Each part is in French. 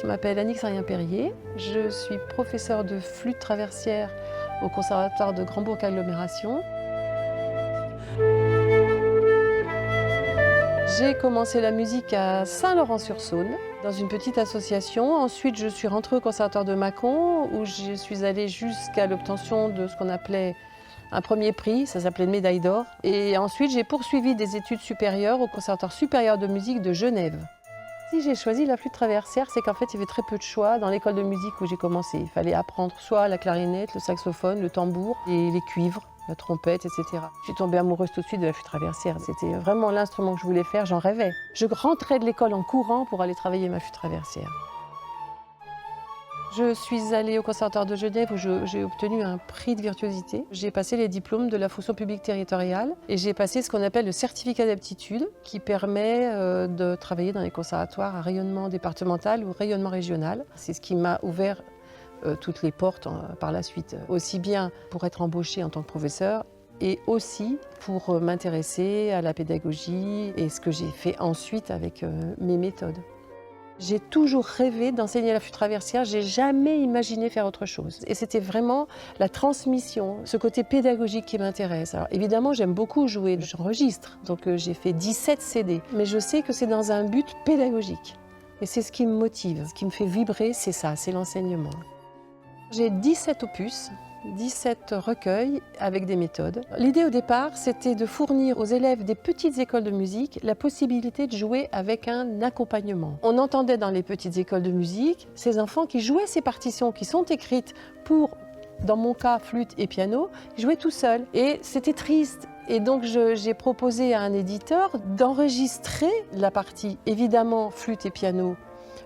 Je m'appelle Annick Sarien-Perrier, je suis professeure de flûte traversière au Conservatoire de Grand-Bourg-Agglomération. J'ai commencé la musique à Saint-Laurent-sur-Saône, dans une petite association. Ensuite, je suis rentrée au Conservatoire de Mâcon, où je suis allée jusqu'à l'obtention de ce qu'on appelait un premier prix, ça s'appelait une médaille d'or. Et ensuite, j'ai poursuivi des études supérieures au Conservatoire supérieur de musique de Genève. Si j'ai choisi la flûte traversière, c'est qu'en fait, il y avait très peu de choix dans l'école de musique où j'ai commencé. Il fallait apprendre soit la clarinette, le saxophone, le tambour et les cuivres, la trompette, etc. Je suis tombée amoureuse tout de suite de la flûte traversière. C'était vraiment l'instrument que je voulais faire, j'en rêvais. Je rentrais de l'école en courant pour aller travailler ma flûte traversière. Je suis allée au Conservatoire de Genève où j'ai obtenu un prix de virtuosité. J'ai passé les diplômes de la fonction publique territoriale et j'ai passé ce qu'on appelle le certificat d'aptitude qui permet de travailler dans les conservatoires à rayonnement départemental ou rayonnement régional. C'est ce qui m'a ouvert toutes les portes par la suite, aussi bien pour être embauchée en tant que professeur et aussi pour m'intéresser à la pédagogie et ce que j'ai fait ensuite avec mes méthodes. J'ai toujours rêvé d'enseigner la flûte traversière, j'ai jamais imaginé faire autre chose. Et c'était vraiment la transmission, ce côté pédagogique qui m'intéresse. Alors évidemment, j'aime beaucoup jouer, j'enregistre, donc j'ai fait 17 CD. Mais je sais que c'est dans un but pédagogique. Et c'est ce qui me motive, ce qui me fait vibrer, c'est ça, c'est l'enseignement. J'ai 17 opus. 17 recueils avec des méthodes. L'idée au départ, c'était de fournir aux élèves des petites écoles de musique la possibilité de jouer avec un accompagnement. On entendait dans les petites écoles de musique ces enfants qui jouaient ces partitions qui sont écrites pour, dans mon cas, flûte et piano, jouaient tout seuls. Et c'était triste. Et donc j'ai proposé à un éditeur d'enregistrer la partie, évidemment flûte et piano,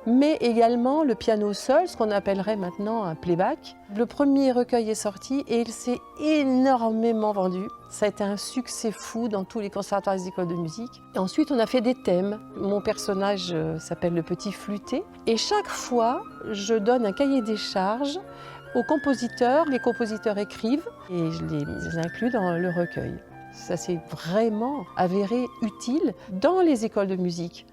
mais également le piano seul, ce qu'on appellerait maintenant un playback. Le premier recueil est sorti et il s'est énormément vendu. Ça a été un succès fou dans tous les conservatoires et les écoles de musique. Et ensuite, on a fait des thèmes. Mon personnage s'appelle le petit flûté. Et chaque fois, je donne un cahier des charges aux compositeurs. Les compositeurs écrivent et je les inclus dans le recueil. Ça s'est vraiment avéré utile dans les écoles de musique,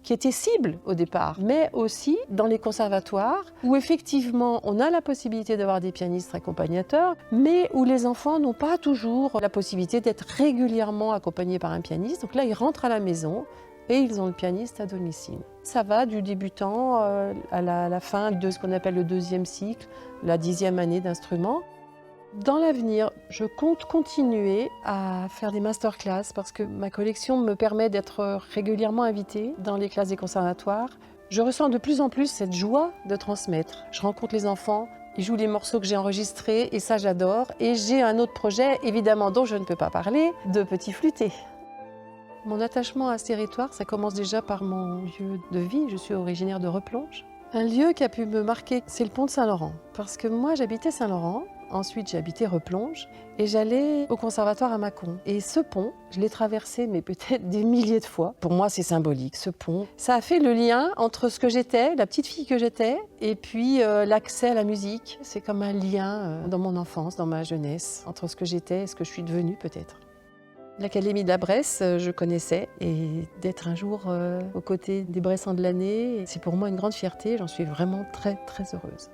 qui étaient cibles au départ, mais aussi dans les conservatoires où effectivement on a la possibilité d'avoir des pianistes accompagnateurs, mais où les enfants n'ont pas toujours la possibilité d'être régulièrement accompagnés par un pianiste. Donc là, ils rentrent à la maison et ils ont le pianiste à domicile. Ça va du débutant à la fin de ce qu'on appelle le deuxième cycle, la 10e année d'instrument. Dans l'avenir, je compte continuer à faire des masterclass parce que ma collection me permet d'être régulièrement invitée dans les classes des conservatoires. Je ressens de plus en plus cette joie de transmettre. Je rencontre les enfants, ils jouent les morceaux que j'ai enregistrés et ça j'adore. Et j'ai un autre projet, évidemment, dont je ne peux pas parler, de Petit Flûté. Mon attachement à ce territoire, ça commence déjà par mon lieu de vie. Je suis originaire de Replonge. Un lieu qui a pu me marquer, c'est le pont de Saint-Laurent. Parce que moi, j'habitais Saint-Laurent. Ensuite, j'ai habité Replonge et j'allais au conservatoire à Mâcon. Et ce pont, je l'ai traversé, mais peut-être des milliers de fois. Pour moi, c'est symbolique, ce pont. Ça a fait le lien entre ce que j'étais, la petite fille que j'étais, et puis l'accès à la musique. C'est comme un lien dans mon enfance, dans ma jeunesse, entre ce que j'étais et ce que je suis devenue peut-être. L'Académie de la Bresse, je connaissais, et d'être un jour aux côtés des Bressans de l'année, c'est pour moi une grande fierté. J'en suis vraiment très, très heureuse.